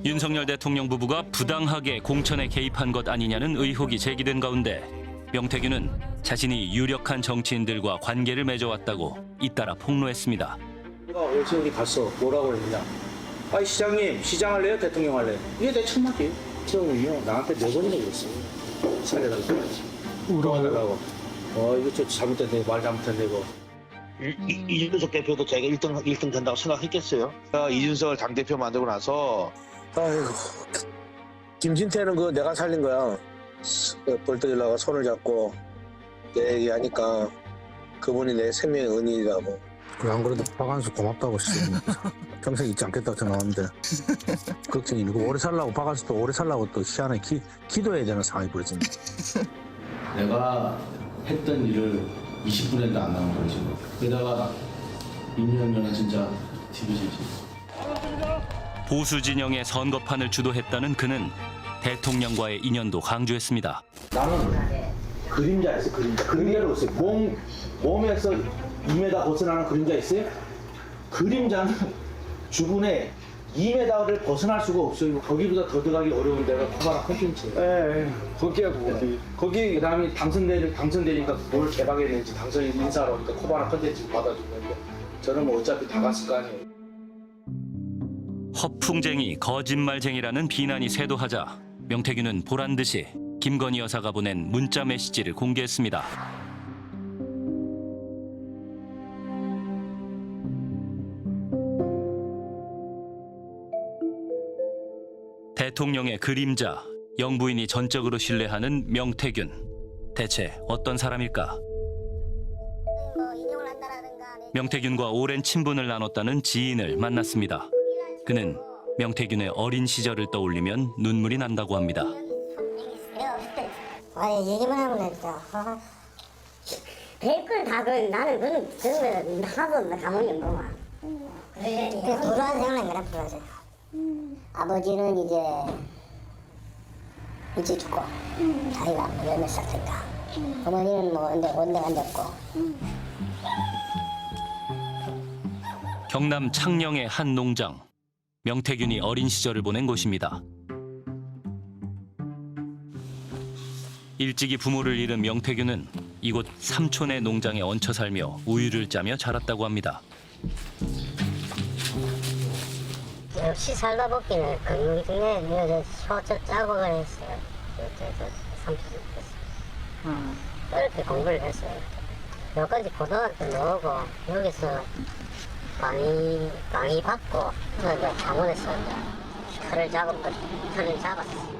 윤석열 대통령 부부가 부당하게 공천에 개입한 것 아니냐는 의혹이 제기된 가운데 명태균은 자신이 유력한 정치인들과 관계를 맺어왔다고 잇따라 폭로했습니다. 내가 어제 어디 갔어. 뭐라고 했느냐. 아이 시장님, 시장 할래요? 대통령 할래요? 이게 내 첫마디예요. 시장님이요. 나한테 몇 번이나 그랬어요. 살려달라고. 도와달라고. 이거 좀 잘못됐네. 말 잘못했네 이거. 이준석 대표도 제가 1등 된다고 생각했겠어요? 이준석을 당대표 만들고 나서 아이고, 김진태는 그거 내가 살린 거야. 벌떡일라가 손을 잡고 내 얘기하니까 그분이 내 생명의 은인이라고. 안 그래도 박한수 고맙다고 평생 잊지 않겠다고 전화하는데 걱정이 있고 오래 살라고 박한수도 오래 살라고 또 희한하게 기도해야 되는 상황이 벌어진다. 내가 했던 일을 20분에도 안 나온 거지. 게다가 임명련은 진짜 TV지. 보수 진영의 선거판을 주도했다는 그는 대통령과의 인연도 강조했습니다. 나는 그림자 있어요. 그림자로 있어요. 몸에서 2m 벗어나는 그림자 있어요? 그림자는 주변에 2m를 벗어날 수가 없어요. 거기보다 더 들어가기 어려운 데가 코바나 콘텐츠예요. 거기 그다음에 당선되니까 뭘 개박했는지 당선인 인사로 오니까 코바나 콘텐츠 받아주는데 저는 뭐 어차피 다 갔을 거 아니에요. 허풍쟁이, 거짓말쟁이라는 비난이 쇄도하자 명태균은 보란 듯이 김건희 여사가 보낸 문자 메시지를 공개했습니다. 대통령의 그림자, 영부인이 전적으로 신뢰하는 명태균. 대체 어떤 사람일까? 명태균과 오랜 친분을 나눴다는 지인을 만났습니다. 그는 명태균의 어린 시절을 떠올리면 눈물이 난다고 합니다. 얘기만 하면 했죠. 별걸 다 나는 그런 거 하도 가만히 뭐. 불안한 생각이 불안해요. 아버지는 이제 일찍 죽고 자기가 몇 살 됐다. 어머니는 뭐 온데 안 됐고. 경남 창녕의 한 농장. 명태균이 어린 시절을 보낸 곳입니다. 일찍이 부모를 잃은 명태균은 이곳 삼촌의 농장에 얹혀 살며 우유를 짜며 자랐다고 합니다. 역시 살다 보기는 그 중에 소적 작업을 했어요. 삼촌 그렇게 공부를 했어요. 여기까지 고등학교 나오고 여기서 강의 받고 창원에서 틀을 잡았어요.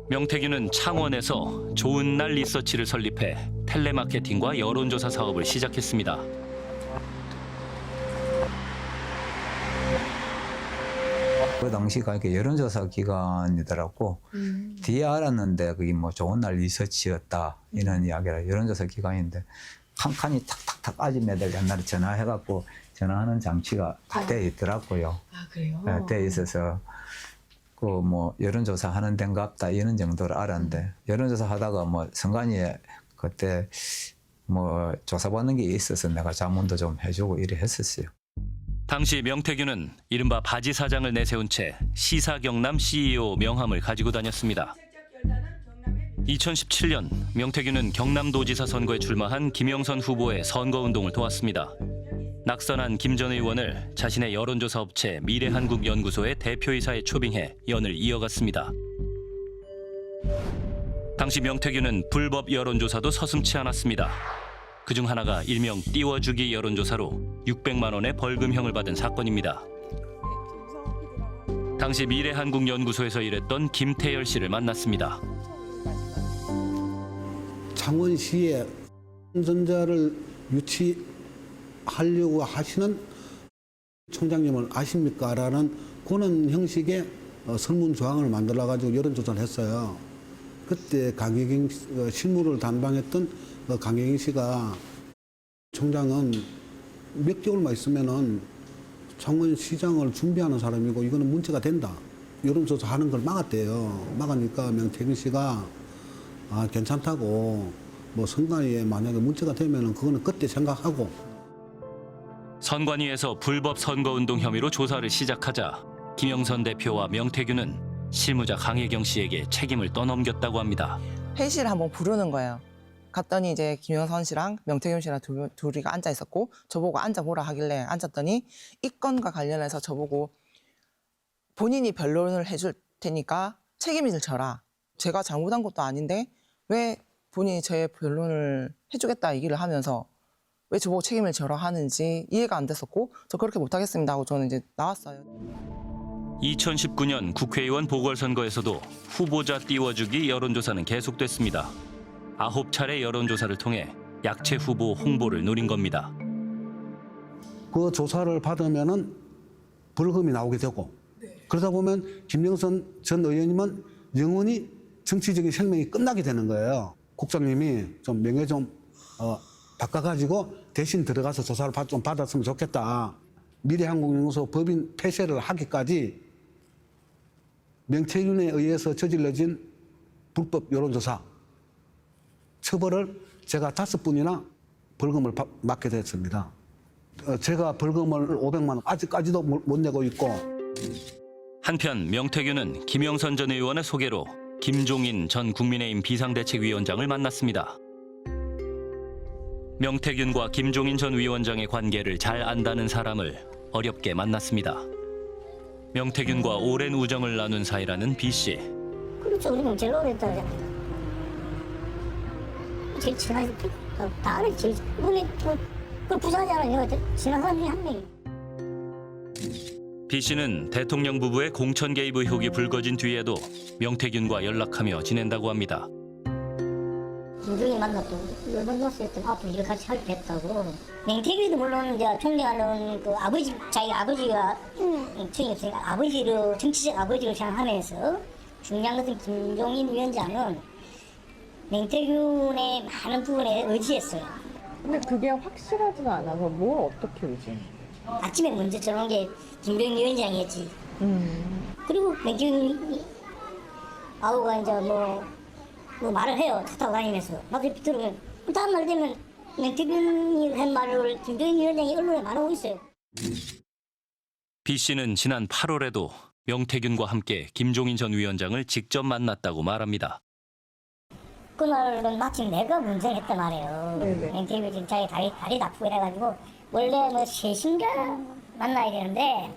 명태균은 창원에서 좋은 날 리서치를 설립해 텔레마케팅과 여론조사 사업을 시작했습니다. 그 당시가 이렇게 여론조사 기관이더라고. 뒤에 알았는데 그게 뭐 좋은 날 리서치였다 이런 이야기라. 여론조사 기관인데 칸칸이 탁탁탁 아집 애들 옛날에 전화해갖고 전화하는 장치가 다 돼 있더라고요. 아 그래요? 네, 돼 있어서 그 뭐 여론조사 하는 데인갑다 이런 정도를 알았는데 여론조사 하다가 뭐 선관위에 그때 뭐 조사받는 게 있어서 내가 자문도 좀 해주고 이래 했었어요. 당시 명태균은 이른바 바지 사장을 내세운 채 시사경남 CEO 명함을 가지고 다녔습니다. 2017년 명태균은 경남도지사 선거에 출마한 김영선 후보의 선거운동을 도왔습니다. 낙선한 김 전 의원을 자신의 여론조사 업체 미래한국연구소의 대표이사에 초빙해 연을 이어갔습니다. 당시 명태균은 불법 여론조사도 서슴지 않았습니다. 그중 하나가 일명 띄워주기 여론조사로 600만 원의 벌금형을 받은 사건입니다. 당시 미래한국연구소에서 일했던 김태열 씨를 만났습니다. 창원시에 선전자를 유치하려고 하시는 총장님을 아십니까? 라는 그런 형식의 설문 조항을 만들어가지고 여론조사를 했어요. 그때 강혜경 실무를 담당했던 강혜경 씨가 총장은 몇 개월만 있으면은 창원시장을 준비하는 사람이고 이거는 문제가 된다. 여론조사 하는 걸 막았대요. 막으니까 명태균 씨가 괜찮다고 뭐 선관위에 만약에 문제가 되면은 그거는 그때 생각하고. 선관위에서 불법 선거운동 혐의로 조사를 시작하자 김영선 대표와 명태균은 실무자 강혜경 씨에게 책임을 떠넘겼다고 합니다. 회의실을 한번 부르는 거예요. 갔더니 이제 김영선 씨랑 명태균 씨랑 둘이가 앉아 있었고 저보고 앉아보라 하길래 앉았더니 이 건과 관련해서 저보고 본인이 변론을 해줄 테니까 책임을 져라. 제가 잘못한 것도 아닌데 왜 본인이 제 변론을 해주겠다 얘기를 하면서 왜 저보고 책임을 져라 하는지 이해가 안 됐었고 저 그렇게 못하겠습니다 하고 저는 이제 나왔어요. 2019년 국회의원 보궐선거에서도 후보자 띄워주기 여론조사는 계속됐습니다. 9차례 여론조사를 통해 약체 후보 홍보를 노린 겁니다. 그 조사를 받으면은 벌금이 나오게 되고 그러다 보면 김영선 전 의원님은 영원히 정치적인 생명이 끝나게 되는 거예요. 국장님이 좀 명예 좀 바꿔가지고 대신 들어가서 조사를 좀 받았으면 좋겠다. 미래한국연구소 법인 폐쇄를 하기까지 명태균에 의해서 저질러진 불법 여론조사 처벌을 제가 5분이나 벌금을 맞게 됐습니다. 제가 벌금을 500만 원 아직까지도 못 내고 있고. 한편 명태균은 김영선 전 의원의 소개로 김종인 전 국민의힘 비상대책위원장을 만났습니다. 명태균과 김종인 전 위원장의 관계를 잘 안다는 사람을 어렵게 만났습니다. 명태균과 오랜 우정을 나눈 사이라는 B 씨. 그렇죠. 우리는 제일 오래됐다. 제일 친하지. 다 알아. 제일 우리 그 부자잖아요. 친한 사람이 한 명이. B 씨는 대통령 부부의 공천 개입 의혹이 불거진 뒤에도 명태균과 연락하며 지낸다고 합니다. 김종인 만났고 만났을 앞으로 일 같이 하게 됐다고. 명태균도 물론 이제 존경하는 그 아버지 자기 아버지가 청이 없으니까 아버지로 정치적 아버지로 생각하면서 중요한 것은 김종인 위원장은 명태균의 많은 부분에 의지했어요. 근데 그게 확실하지가 않아서 뭘 어떻게 의지? 아침에 먼저 전화온 게 김병인 위원장이었지. 그리고 명태균 아우가 이제 뭐 말을 해요. 차 타고 다니면서. 나도 이렇게 들으면 다음날 되면 명태균이 한 말을 김병인 위원장이 언론에 말하고 있어요. B 씨는 지난 8월에도 명태균과 함께 김종인 전 위원장을 직접 만났다고 말합니다. 그날은 마침 내가 운전을 했단 말이에요. 명태균이 지금 자기 다리 아프고 이래가지고 원래 뭐 3시인가 만나야 되는데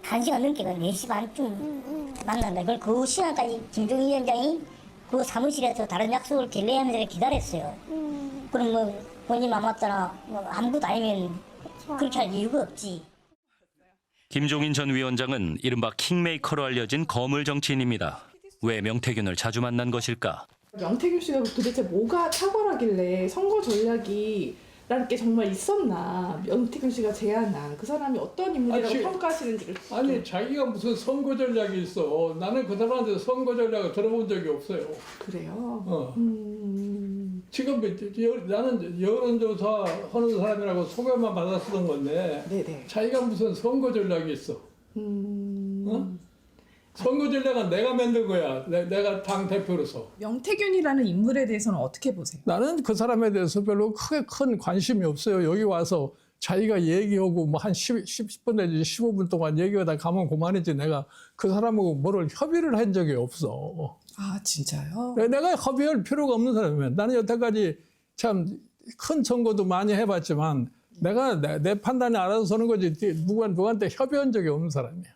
1시간 넘게 4시 반쯤 만난다. 그걸 그 시간까지 김종인 위원장이 그 사무실에서 다른 약속을 딜레이하면서 기다렸어요. 그럼 뭐 본인 맘 맞잖아. 뭐 아무것도 아니면 그렇게 할 이유가 없지. 김종인 전 위원장은 이른바 킹메이커로 알려진 거물 정치인입니다. 왜 명태균을 자주 만난 것일까? 명태균 씨가 도대체 뭐가 탁월하길래 선거 전략이라는 게 정말 있었나? 명태균 씨가 제안한 그 사람이 어떤 인물이라고 평가하시는지를. 아니 자기가 무슨 선거 전략이 있어. 나는 그 사람한테 선거 전략을 들어본 적이 없어요. 그래요? 지금 나는 여론조사 하는 사람이라고 소개만 받았었던 건데 네네. 자기가 무슨 선거 전략이 있어. 어? 선거 전략은 내가 만든 거야. 내가 당 대표로서. 명태균이라는 인물에 대해서는 어떻게 보세요? 나는 그 사람에 대해서 별로 크게 큰 관심이 없어요. 여기 와서 자기가 얘기하고 뭐 한 10분 내지 15분 동안 얘기하다 가면 그만이지 내가 그 사람하고 뭐를 협의를 한 적이 없어. 아 진짜요? 내가 협의할 필요가 없는 사람이야. 나는 여태까지 참 큰 선거도 많이 해봤지만 내가 내 판단이 알아서 서는 거지 누구한테 협의한 적이 없는 사람이야.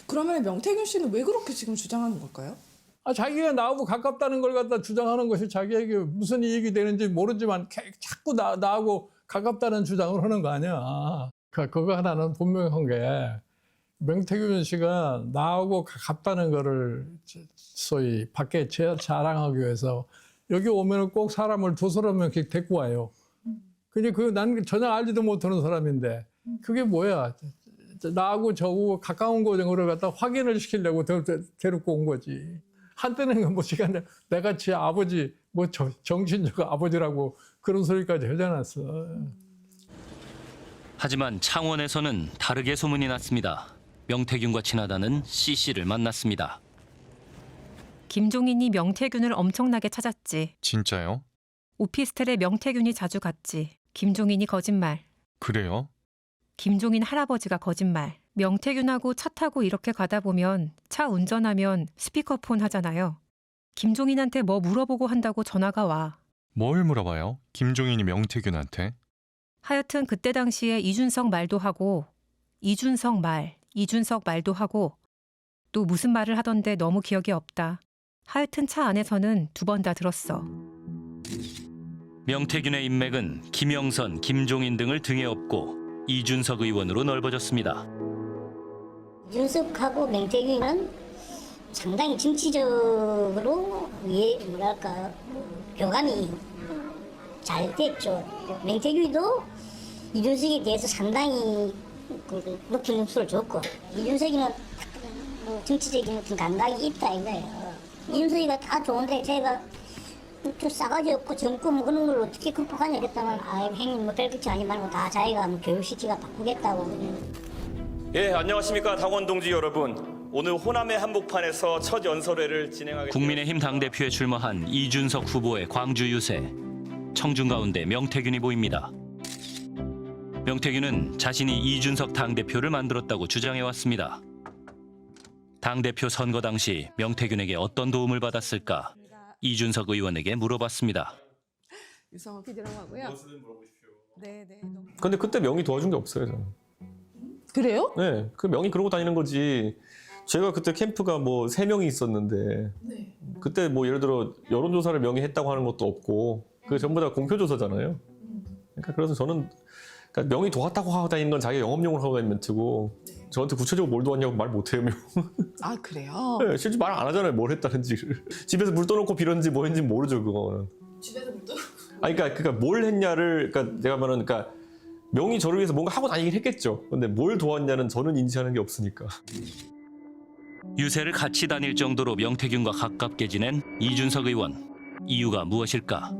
그러면 명태균 씨는 왜 그렇게 지금 주장하는 걸까요? 자기가 나하고 가깝다는 걸 갖다 주장하는 것이 자기에게 무슨 이익이 되는지 모르지만 자꾸 나하고 가깝다는 주장을 하는 거 아니야. 그거 하나는 분명한 게 명태균 씨가 나하고 가깝다는 거를 소위 밖에 자랑하기 위해서 여기 오면 꼭 사람을 2-3명 데리고 와요. 근데 난 전혀 알지도 못하는 사람인데 그게 뭐야. 나하고 저하고 가까운 거를 갖다 확인을 시키려고 데리고 온 거지. 한때는 뭐 시간에 내가 지 아버지 뭐 정신적 아버지라고 그런 소리까지 하지 않았어. 하지만 창원에서는 다르게 소문이 났습니다. 명태균과 친하다는 C 씨를 만났습니다. 김종인이 명태균을 엄청나게 찾았지. 진짜요? 오피스텔에 명태균이 자주 갔지. 김종인이 거짓말. 그래요? 김종인 할아버지가 거짓말. 명태균하고 차 타고 이렇게 가다 보면 차 운전하면 스피커폰 하잖아요. 김종인한테 뭐 물어보고 한다고 전화가 와. 뭘 물어봐요? 김종인이 명태균한테? 하여튼 그때 당시에 이준석 말도 하고 이준석 말도 하고 또 무슨 말을 하던데 너무 기억이 없다. 하여튼 차 안에서는 2번 다 들었어. 명태균의 인맥은 김영선, 김종인 등을 등에 업고 이준석 의원으로 넓어졌습니다. 이준석하고 명태균은 상당히 정치적으로 교감이 잘 됐죠. 명태균도 이준석에 대해서 상당히 높은 점수를 줬고, 이준석이는 정치적인 어떤 감각이 있다 이거예요. 이준석이가 다 좋은데 제가 좀 싸가지 없고 젊고 뭐 그런 걸 어떻게 극복하냐 그랬다면 형님 뭐 별것이 아니 말고 다 자기가 뭐 교육시키가 바꾸겠다고. 예, 안녕하십니까 당원 동지 여러분. 오늘 호남의 한복판에서 첫 연설회를 진행하겠습니다. 국민의힘 당대표에 출마한 이준석 후보의 광주 유세. 청중 가운데 명태균이 보입니다. 명태균은 자신이 이준석 당대표를 만들었다고 주장해왔습니다. 당대표 선거 당시 명태균에게 어떤 도움을 받았을까? 이준석 의원에게 물어봤습니다. 유성호 PD라고 하고요. 무엇이든 물어보십시오. 네. 근데 그때 명이 도와준 게 없어요, 저는. 그래요? 네, 그 명이 그러고 다니는 거지. 제가 그때 캠프가 뭐 3명이 있었는데 네. 그때 뭐 예를 들어 여론조사를 명이 했다고 하는 것도 없고 그 전부 다 공표조사잖아요. 그러니까 그래서 저는 그러니까 명이 도왔다고 하고 다니는 건 자기가 영업용으로 하고 다니는 멘트고 저한테 구체적으로 뭘 도왔냐고 말 못해요. 아 그래요? 네, 실제 말 안 하잖아요. 뭘 했다는지를. 집에서 물 떠놓고 빌었는지 뭐 했는지 모르죠, 그거는. 집에서 물 떠. 아니 그러니까 뭘 했냐를 그러니까 내가 말하는 그러니까 명이 저를 위해서 뭔가 하고 다니긴 했겠죠. 근데 뭘 도왔냐는 저는 인지하는 게 없으니까. 유세를 같이 다닐 정도로 명태균과 가깝게 지낸 이준석 의원. 이유가 무엇일까?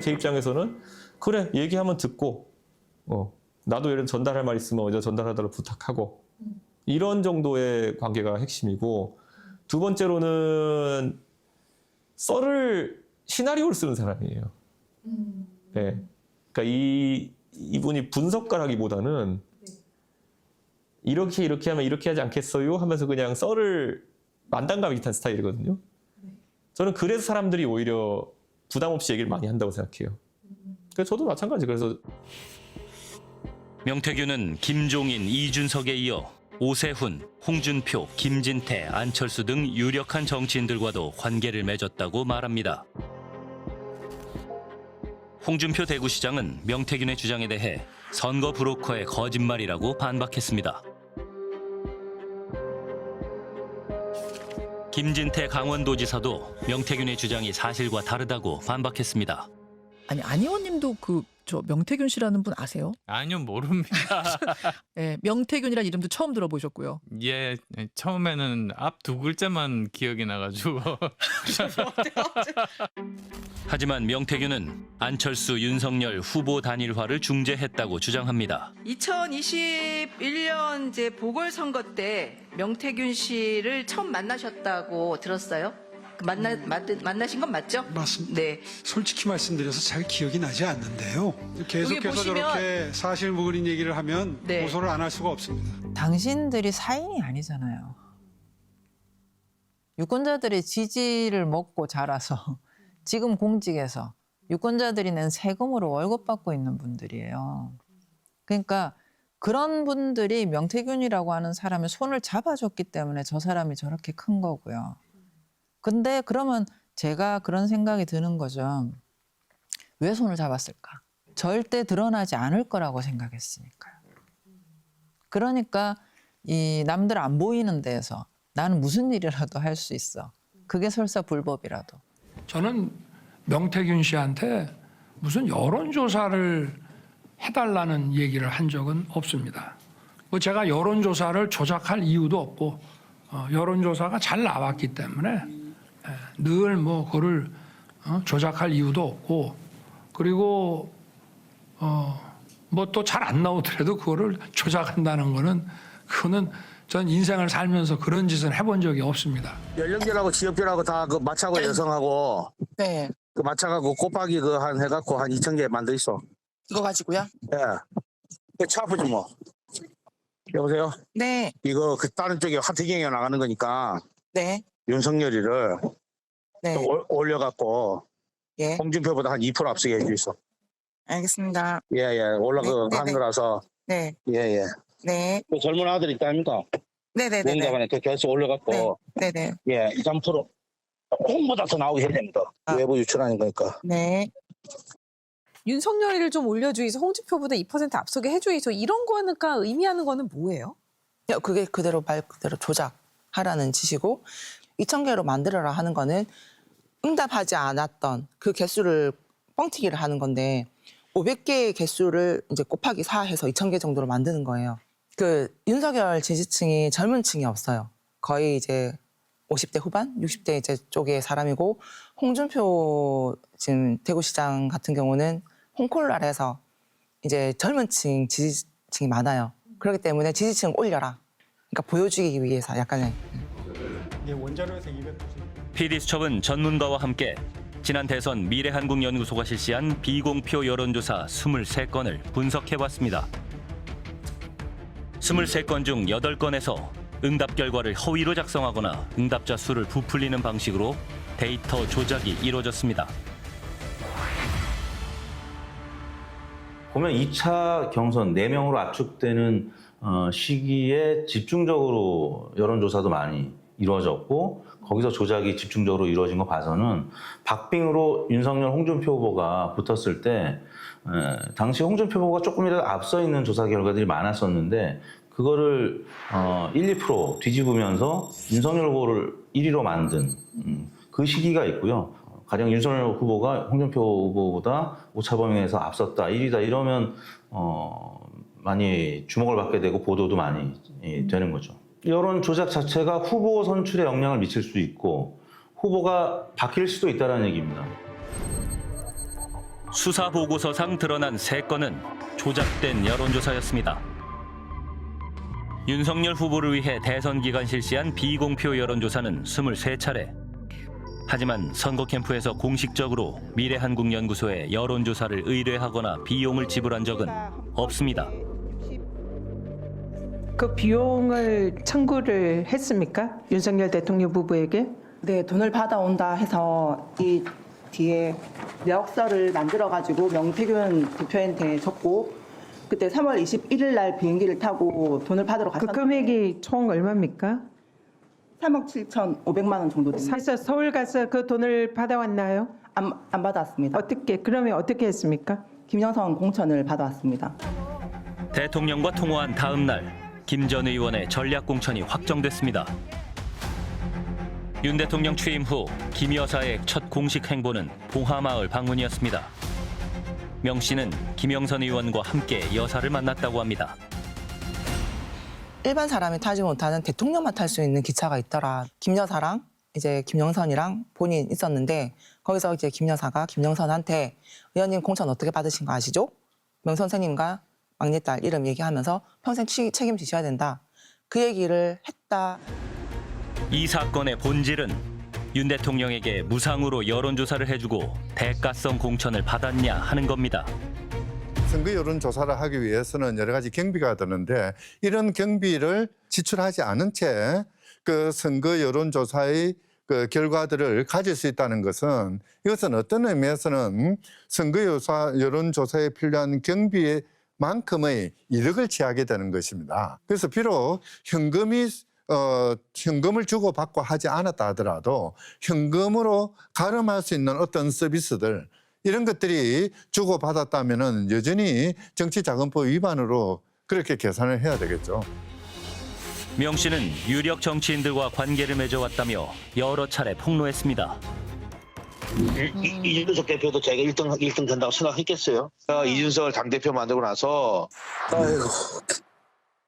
제 입장에서는 그래 얘기하면 듣고 나도 예를 들어 전달할 말 있으면 어제 전달하도록 부탁하고 이런 정도의 관계가 핵심이고, 두 번째로는 시나리오를 쓰는 사람이에요. 네. 그러니까 이분이 분석가라기보다는 이렇게 하면 이렇게 하지 않겠어요 하면서 그냥 썰을 만담가 비슷한 스타일이거든요. 저는 그래서 사람들이 오히려 부담 없이 얘기를 많이 한다고 생각해요. 그래서 저도 마찬가지. 그래서 명태균은 김종인, 이준석에 이어 오세훈, 홍준표, 김진태, 안철수 등 유력한 정치인들과도 관계를 맺었다고 말합니다. 홍준표 대구시장은 명태균의 주장에 대해 선거 브로커의 거짓말이라고 반박했습니다. 김진태 강원도지사도 명태균의 주장이 사실과 다르다고 반박했습니다. 아니 안 의원님도 저 명태균 씨라는 분 아세요? 아니요, 모릅니다. 네, 명태균이라는 이름도 처음 들어보셨고요. 예, 처음에는 앞 2글자만 기억이 나가지고. 하지만 명태균은 안철수, 윤석열 후보 단일화를 중재했다고 주장합니다. 2021년 이제 보궐선거 때 명태균 씨를 처음 만나셨다고 들었어요. 만나신 건 맞죠? 맞습니다. 네. 솔직히 말씀드려서 잘 기억이 나지 않는데요. 계속해서 저렇게 사실무근인 얘기를 하면 고소를 안 할 수가 없습니다. 당신들이 사인이 아니잖아요. 유권자들의 지지를 먹고 자라서 지금 공직에서 유권자들이 낸 세금으로 월급 받고 있는 분들이에요. 그러니까 그런 분들이 명태균이라고 하는 사람의 손을 잡아줬기 때문에 저 사람이 저렇게 큰 거고요. 근데 그러면 제가 그런 생각이 드는 거죠. 왜 손을 잡았을까? 절대 드러나지 않을 거라고 생각했으니까요. 그러니까 이 남들 안 보이는 데에서 나는 무슨 일이라도 할 수 있어. 그게 설사 불법이라도. 저는 명태균 씨한테 무슨 여론조사를 해달라는 얘기를 한 적은 없습니다. 뭐 제가 여론조사를 조작할 이유도 없고 여론조사가 잘 나왔기 때문에 늘 뭐 그거를 조작할 이유도 없고, 그리고 뭐 또 잘 안 나오더라도 그거를 조작한다는 거는 그거는 전 인생을 살면서 그런 짓은 해본 적이 없습니다. 연령별하고 지역별하고 다 그 마차고 여성하고 네. 그 마차가고 곱하기 그 한 해갖고 한 2,000개 만들 있어. 이거 가지고요? 예. 차 아프지 뭐. 여보세요? 네. 이거 그 다른 쪽에 하태경이 나가는 거니까 네. 윤석열이를 네. 또 올려갖고 예. 홍준표보다 한 2% 앞서게 해주있어. 알겠습니다. 예예 올라가는 거라서. 네. 예예. 네. 그 젊은 아들 있다 아닙니까? 네네네. 뭔가 그 계속 올려갖고 네네. 예 2, 3% 홍보다 더 나오게 해야 됩니다. 외부 유출하는 거니까. 네. 윤석열이를 좀 올려주이소, 홍준표보다 2% 앞서게 해주이소 이런 거니까 의미하는 거는 뭐예요? 그게 그대로 말 그대로 조작하라는 짓이고 2,000개로 만들어라 하는 거는 응답하지 않았던 그 개수를 뻥튀기를 하는 건데 500개의 개수를 이제 곱하기 4 해서 2,000개 정도로 만드는 거예요. 그 윤석열 지지층이 젊은 층이 없어요. 거의 이제 50대 후반, 60대 이제 쪽의 사람이고 홍준표 지금 대구시장 같은 경우는 홍콜라에서 이제 젊은 층 지지층이 많아요. 그렇기 때문에 지지층 올려라. 그러니까 보여주기 위해서 약간의. 원자료에서 200%. PD수첩은 전문가와 함께 지난 대선 미래한국연구소가 실시한 비공표 여론조사 23건을 분석해봤습니다. 23건 중 8건에서 응답 결과를 허위로 작성하거나 응답자 수를 부풀리는 방식으로 데이터 조작이 이루어졌습니다. 보면 2차 경선 4명으로 압축되는 시기에 집중적으로 여론조사도 많이 이루어졌고 거기서 조작이 집중적으로 이루어진 거 봐서는 박빙으로 윤석열, 홍준표 후보가 붙었을 때 당시 홍준표 후보가 조금이라도 앞서 있는 조사 결과들이 많았었는데 그거를 1, 2% 뒤집으면서 윤석열 후보를 1위로 만든 그 시기가 있고요. 가령 윤석열 후보가 홍준표 후보보다 오차 범위에서 앞섰다, 1위다 이러면 많이 주목을 받게 되고 보도도 많이 되는 거죠. 여론 조작 자체가 후보 선출에 영향을 미칠 수도 있고 후보가 바뀔 수도 있다는 얘기입니다. 수사 보고서상 드러난 3건은 조작된 여론조사였습니다. 윤석열 후보를 위해 대선 기간 실시한 비공표 여론조사는 23차례. 하지만 선거 캠프에서 공식적으로 미래한국연구소에 여론조사를 의뢰하거나 비용을 지불한 적은 없습니다. 그 비용을 청구를 했습니까? 윤석열 대통령 부부에게? 네, 돈을 받아온다 해서 이 뒤에 내역서를 만들어가지고 명태균 대표한테 줬고 그때 3월 21일 날 비행기를 타고 돈을 받으러 그 갔었는데 금액이 총 얼마입니까? 3억 7,500만 원 정도 됩니다. 그래서 서울 가서 그 돈을 받아왔나요? 안 받아왔습니다. 그러면 어떻게 했습니까? 김영선 공천을 받아왔습니다. 대통령과 통화한 다음 날 김 전 의원의 전략 공천이 확정됐습니다. 윤 대통령 취임 후 김 여사의 첫 공식 행보는 봉하마을 방문이었습니다. 명 씨는 김영선 의원과 함께 여사를 만났다고 합니다. 일반 사람이 타지 못하는 대통령만 탈 수 있는 기차가 있더라. 김 여사랑 이제 김영선이랑 본인 있었는데 거기서 이제 김 여사가 김영선한테 의원님 공천 어떻게 받으신 거 아시죠? 명 선생님과 막내딸 이름 얘기하면서 평생 책임지셔야 된다. 그 얘기를 했다. 이 사건의 본질은 윤 대통령에게 무상으로 여론조사를 해주고 대가성 공천을 받았냐 하는 겁니다. 선거 여론조사를 하기 위해서는 여러 가지 경비가 드는데 이런 경비를 지출하지 않은 채 그 선거 여론조사의 그 결과들을 가질 수 있다는 것은 이것은 어떤 의미에서는 선거 여론조사에 필요한 경비만큼의 이득을 취하게 되는 것입니다. 그래서 비록 현금을 주고받고 하지 않았다 하더라도 현금으로 가름할 수 있는 어떤 서비스들 이런 것들이 주고받았다면 여전히 정치자금법 위반으로 그렇게 계산을 해야 되겠죠. 명 씨는 유력 정치인들과 관계를 맺어왔다며 여러 차례 폭로했습니다. 이준석 대표도 제가 1등 된다고 생각했겠어요? 이준석을 당대표 만들고 나서 아이고,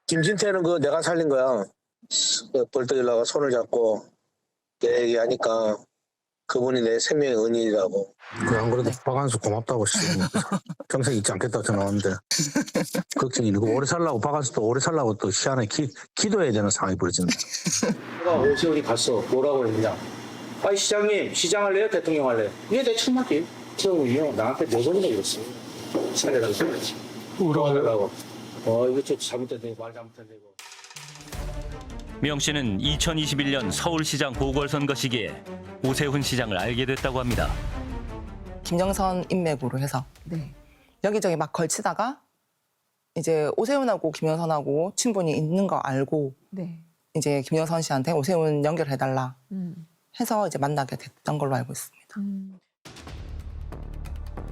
김진태는 그 내가 살린 거야. 벌떡 일어나가 손을 잡고 내 얘기하니까 그분이 내 생명의 은인이라고. 안 그래도 박한수 고맙다고 평생 잊지 않겠다고 전화왔는데 걱정이 있고 오래 살라고 박한수도 오래 살라고 또 희한하게 기도해야 되는 상황이 벌어진다. 내가 어디 갔어. 뭐라고 했냐. 아니 시장님 시장 할래요? 대통령 할래요? 이게 내 친구지. 친구요 나한테 몇 번이나 그랬어. 살려라고 소리지. 뭐라고 이거 저 잘못됐네. 말 잘못했네. 이거. 명 씨는 2021년 서울시장 보궐선거 시기에 오세훈 시장을 알게 됐다고 합니다. 김영선 인맥으로 해서 네. 여기저기 막 걸치다가 이제 오세훈하고 김영선하고 친분이 있는 거 알고 네. 이제 김영선 씨한테 오세훈 연결해달라 해서 이제 만나게 됐던 걸로 알고 있습니다.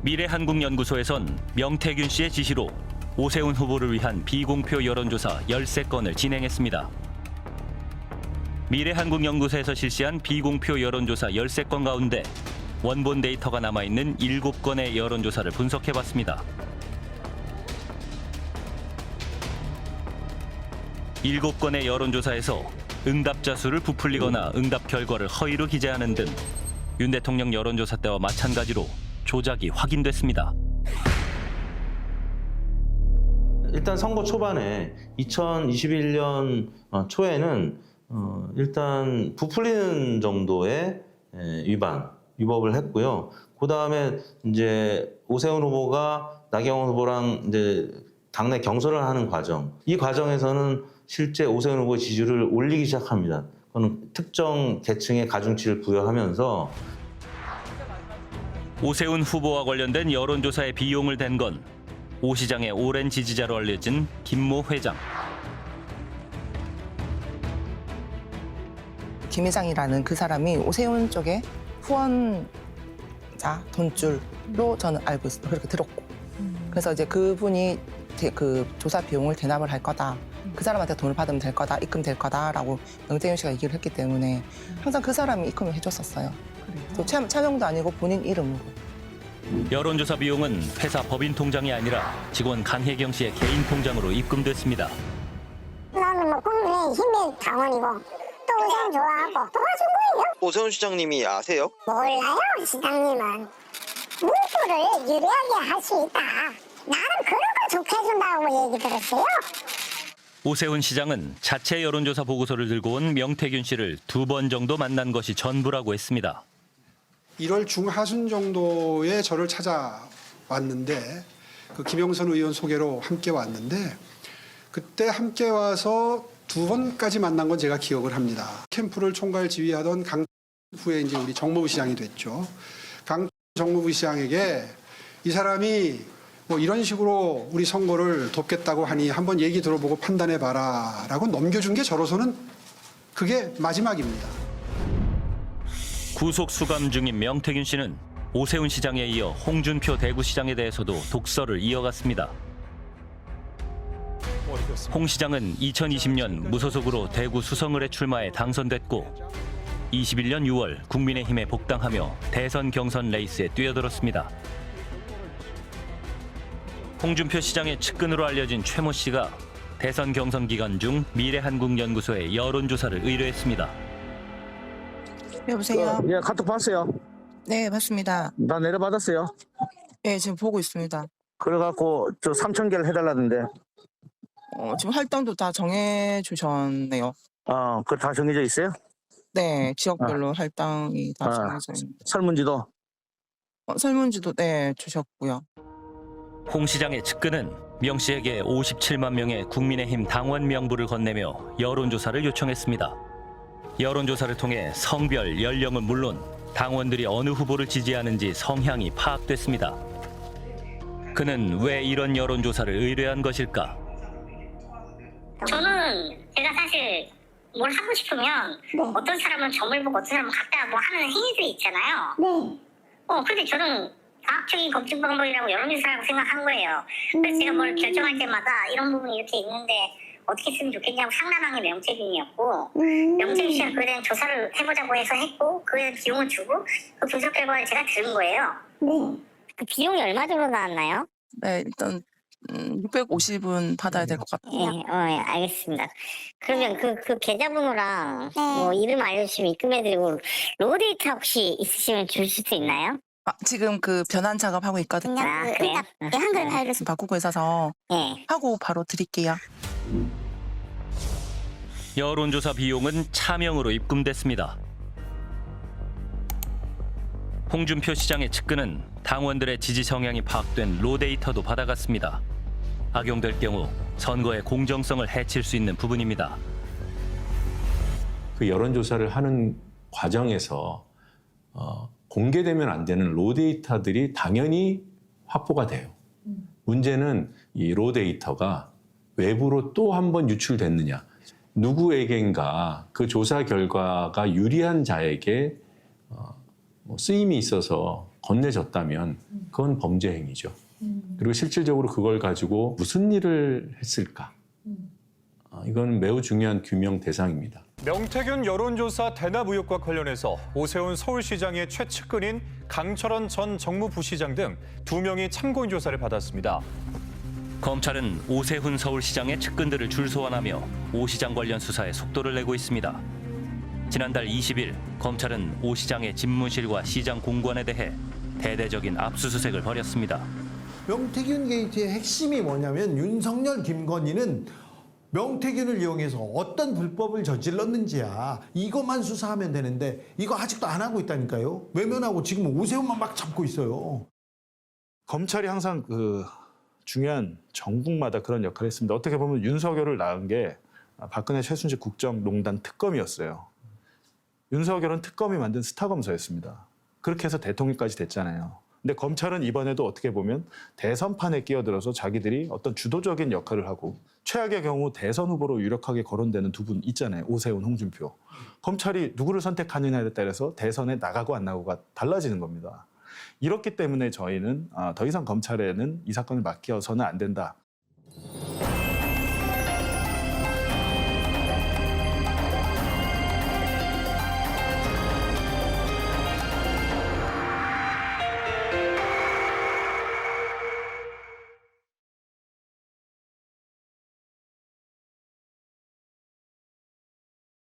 미래한국연구소에선 명태균 씨의 지시로 오세훈 후보를 위한 비공표 여론조사 13건을 진행했습니다. 미래한국연구소에서 실시한 비공표 여론조사 13건 가운데 원본 데이터가 남아있는 7건의 여론조사를 분석해봤습니다. 7건의 여론조사에서 응답자 수를 부풀리거나 응답 결과를 허위로 기재하는 등 윤 대통령 여론조사 때와 마찬가지로 조작이 확인됐습니다. 일단 선거 초반에 2021년 초에는 일단 부풀리는 정도의 위법을 했고요. 그 다음에 이제 오세훈 후보가 나경원 후보랑 이제 당내 경선을 하는 과정, 이 과정에서는 실제 오세훈 후보의 지지율을 올리기 시작합니다. 그건 특정 계층에 가중치를 부여하면서 오세훈 후보와 관련된 여론조사에 비용을 댄 건 오 시장의 오랜 지지자로 알려진 김모 회장. 김 회장이라는 그 사람이 오세훈 쪽에 후원자 돈줄로 저는 알고 있어요. 그렇게 들었고. 그래서 이제 그분이 그 조사 비용을 대납을 할 거다. 그 사람한테 돈을 받으면 될 거다. 입금될 거다라고 명태균 씨가 얘기를 했기 때문에 항상 그 사람이 입금을 해줬었어요. 또 차명도 아니고 본인 이름으로. 여론조사 비용은 회사 법인 통장이 아니라 직원 강혜경 씨의 개인 통장으로 입금됐습니다. 나는 뭐 국민의힘의 당원이고 또 오세훈 좋아하고 도와준 거예요. 오세훈 시장님이 아세요? 몰라요, 시장님은. 문구를 유리하게 할 수 있다. 나는 그런 걸 좋게 해준다고 얘기 들었어요. 오세훈 시장은 자체 여론조사 보고서를 들고 온 명태균 씨를 2번 정도 만난 것이 전부라고 했습니다. 1월 중하순 정도에 저를 찾아왔는데 그 김영선 의원 소개로 함께 왔는데 그때 함께 와서 2번까지 만난 건 제가 기억을 합니다. 캠프를 총괄 지휘하던 강 후에 이제 우리 정무부 시장이 됐죠. 강 정무부 시장에게 이 사람이 뭐 이런 식으로 우리 선거를 돕겠다고 하니 한번 얘기 들어보고 판단해봐라라고 넘겨준 게 저로서는 그게 마지막입니다. 구속 수감 중인 명태균 씨는 오세훈 시장에 이어 홍준표 대구시장에 대해서도 독서를 이어갔습니다. 홍 시장은 2020년 무소속으로 대구 수성을에 출마해 당선됐고 21년 6월 국민의힘에 복당하며 대선 경선 레이스에 뛰어들었습니다. 홍준표 시장의 측근으로 알려진 최모 씨가 대선 경선 기간 중 미래한국연구소에 여론조사를 의뢰했습니다. 여보세요? 예, 카톡 봤어요. 네, 맞습니다. 나 내려받았어요. 네, 지금 보고 있습니다. 그래갖고 저 3,000개를 해달라던데. 지금 활동도 다 정해주셨네요. 그거 다 정해져 있어요? 네, 지역별로 할당이 다 정해져 있습니다. 설문지도? 설문지도 네, 주셨고요. 홍 시장의 측근은 명 씨에게 57만 명의 국민의힘 당원 명부를 건네며 여론조사를 요청했습니다. 여론조사를 통해 성별, 연령은 물론 당원들이 어느 후보를 지지하는지 성향이 파악됐습니다. 그는 왜 이런 여론조사를 의뢰한 것일까? 저는 제가 사실 뭘 하고 싶으면 어떤 사람은 점을 보고 어떤 사람은 갖다 뭐 하는 행위들이 있잖아요. 네. 근데 저는 과학적인 검증 방법이라고 여론조사라고 생각한 거예요. 그래서 제가 뭘 결정할 때마다 이런 부분이 이렇게 있는데 어떻게 쓰면 좋겠냐고 상담한 게 명태균이었고 명태균 씨가 그에 대한 조사를 해보자고 해서 했고 그에 대한 비용을 주고 그 분석 결과를 제가 들은 거예요. 네. 그 비용이 얼마 정도 나왔나요? 네, 일단 650은 받아야 될 것 같아요. 네, 알겠습니다. 그러면 그 계좌번호랑 뭐 이름 알려주시면 입금해드리고 로우 데이터 혹시 있으시면 주실 수 있나요? 지금 그 변환 작업하고 있거든요. 그래요? 한글 파일을 바꾸고 있어서 하고 바로 드릴게요. 여론조사 비용은 차명으로 입금됐습니다. 홍준표 시장의 측근은 당원들의 지지 성향이 파악된 로 데이터도 받아갔습니다. 악용될 경우 선거의 공정성을 해칠 수 있는 부분입니다. 그 여론조사를 하는 과정에서 공개되면 안 되는 로 데이터들이 당연히 확보가 돼요. 문제는 이 로 데이터가 외부로 또 한 번 유출됐느냐. 누구에겐가 그 조사 결과가 유리한 자에게 쓰임이 있어서 건네졌다면 그건 범죄 행위죠. 그리고 실질적으로 그걸 가지고 무슨 일을 했을까? 이건 매우 중요한 규명 대상입니다. 명태균 여론조사 대납 의혹과 관련해서 오세훈 서울시장의 최측근인 강철원 전 정무부시장 등 2명이 참고인 조사를 받았습니다. 검찰은 오세훈 서울시장의 측근들을 줄 소환하며 오 시장 관련 수사에 속도를 내고 있습니다. 지난달 20일 검찰은 오 시장의 집무실과 시장 공관에 대해 대대적인 압수수색을 벌였습니다. 명태균 게이트의 핵심이 뭐냐면 윤석열, 김건희는 명태균을 이용해서 어떤 불법을 저질렀는지야. 이것만 수사하면 되는데 이거 아직도 안 하고 있다니까요. 외면하고 지금 오세훈만 막 잡고 있어요. 검찰이 항상 그 중요한 정국마다 그런 역할을 했습니다. 어떻게 보면 윤석열을 낳은 게 박근혜 최순실 국정농단 특검이었어요. 윤석열은 특검이 만든 스타검사였습니다. 그렇게 해서 대통령까지 됐잖아요. 근데 검찰은 이번에도 어떻게 보면 대선판에 끼어들어서 자기들이 어떤 주도적인 역할을 하고 최악의 경우 대선 후보로 유력하게 거론되는 두 분 있잖아요. 오세훈, 홍준표. 검찰이 누구를 선택하느냐에 따라서 대선에 나가고 안 나가고가 달라지는 겁니다. 이렇기 때문에 저희는 더 이상 검찰에는 이 사건을 맡겨서는 안 된다.